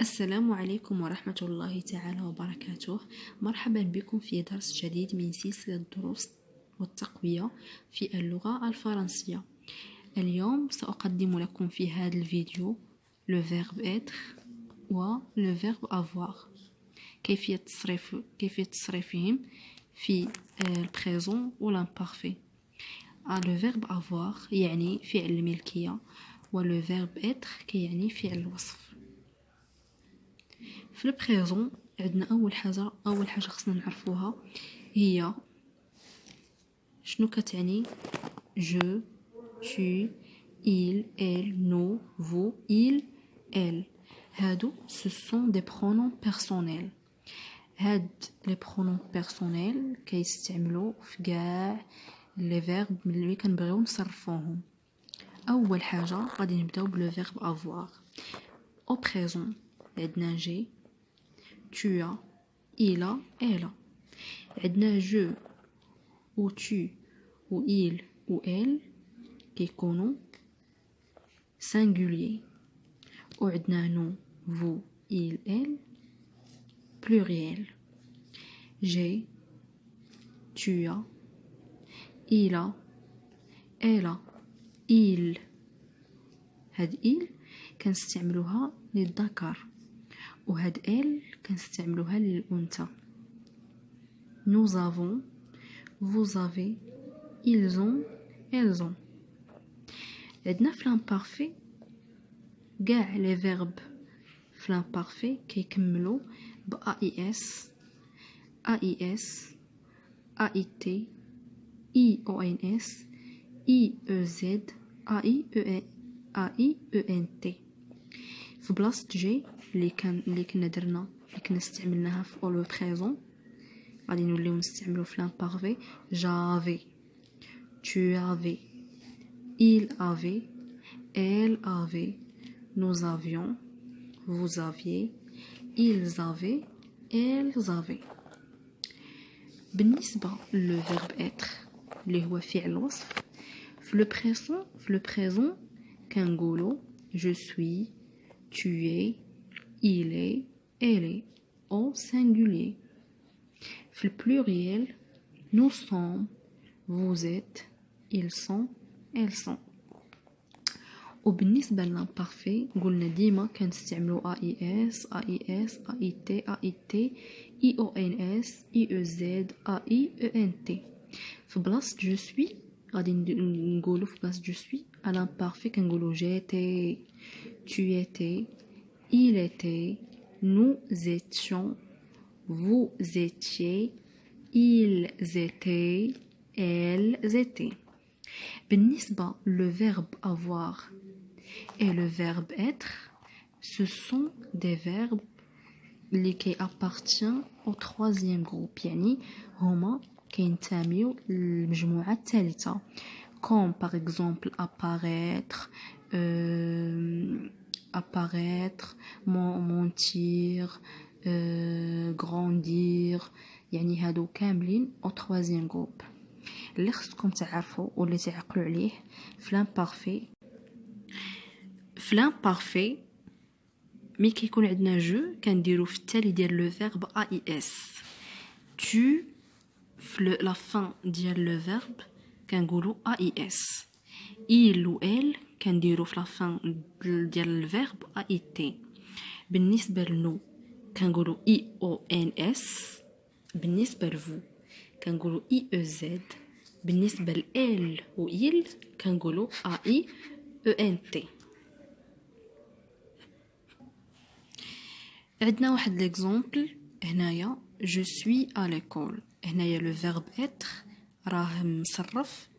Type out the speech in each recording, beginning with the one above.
السلام عليكم ورحمة الله تعالى وبركاته. مرحبا بكم في درس جديد من سلسلة دروس والتقوية في اللغة الفرنسية. اليوم سأقدم لكم في هذا الفيديو le verbe être و le verbe avoir، كيفية تصريفهم في البريزون و l'imparfait. le verbe avoir يعني فعل الملكية، و le verbe être كيعني فعل الوصف. في البريزون عندنا اول حاجه خصنا نعرفوها هي شنو كتعني je tu il elle nous vous il elle. هادو ce sont des pronoms personnels. هاد les pronoms personnels كيستعملوا في كاع لي فيرب اللي كنبغيو نصرفوهم. اول حاجه غادي نبداو بلو فيرب avoir. au présent عندنا j'ai، tu as، il a، elle a. عندنا je ou tu ou il ou elle كيكونوا singulier، وعندنا nous vous il elle pluriel. j'ai، tu as، il a، elle a، il. هاد il كنستعملوها للذكر، وهاد elle كنستعملوها للأنثى. nous avons، vous avez، ils ont، elles ont. عندنا في l'imparfait كاع لي فيرب في l'imparfait كيكملوا ب AIS، AIS، AIT، IONS، IEZ، AIENT. في بلاصة جي اللي كنا استعملناها في لو بريزون غادي نوليو نستعملو في l'imparfait j'avais، tu avais، il avait، elle avait، nous avions، vous aviez، ils avaient، elles avaient. بالنسبة لو verbe être اللي هو فعل الوصف في لو بريزون كنقولو je suis، tu es، il est، elle est au singulier. في pluriel nous sommes، vous êtes، ils sont، elles sont. وبالنسبة للimparfait قلنا ديما كنستعملو AIS، AIS، AIT، AIT، IONS، IEZ، AIENT. في بلاصة je suis غادي نقولو في بلاصة je suis à l'imparfait كنقولو j'étais، tu étais، il était، nous étions، vous étiez، ils étaient، elles étaient. بالنسبة le verbe avoir et le verbe être ce sont des verbes اللي appartiennent au troisième groupe، يعني هما كينتميو للمجموعة الثالثة، comme par exemple apparaître، apparaître، mentir، grandir. يعني هادو كاملين au troisième groupe اللي خصكم تعرفوا واللي تعقلوا عليه. في l'imparfait مي كيكون عندنا جو كنديرو في التالي ديال لو فيرب AIS. tu في لا فان ديال لو فيرب كنقولوا AIS. il و elle كنديرو في لا فان ديال الفيرب AIT. بالنسبه لنو كنقولوا IONS. بالنسبه لفو كنقولوا IEZ. بالنسبه لال و il كنقولوا AIENT. عندنا واحد ليكزامبل هنايا je suis à l'école. هنايا لو فيرب être راه مصرف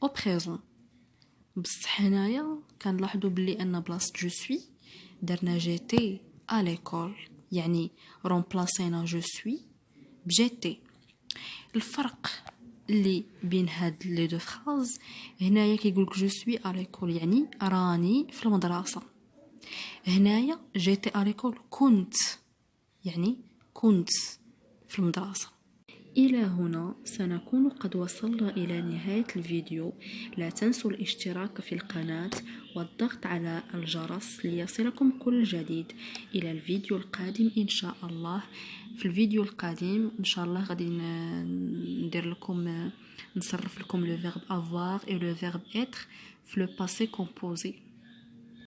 au présent، بصح هنايا كنلاحظوا بلي ان بلاصه je suis درنا j'étais à l'école، يعني رومبلاسينا je suis بجيتي. الفرق اللي بين هاد لي دو فراز هنايا كيقولك je suis à l'école يعني راني في المدرسه، هنايا j'étais à l'école كنت يعني كنت في المدرسه. إلى هنا سنكون قد وصلنا إلى نهاية الفيديو. لا تنسوا الاشتراك في القناة والضغط على الجرس ليصلكم كل جديد. إلى الفيديو القادم إن شاء الله. في الفيديو القادم إن شاء الله غادي ندير لكم نصرف لكم le verbe avoir et le verbe être في le passé composé.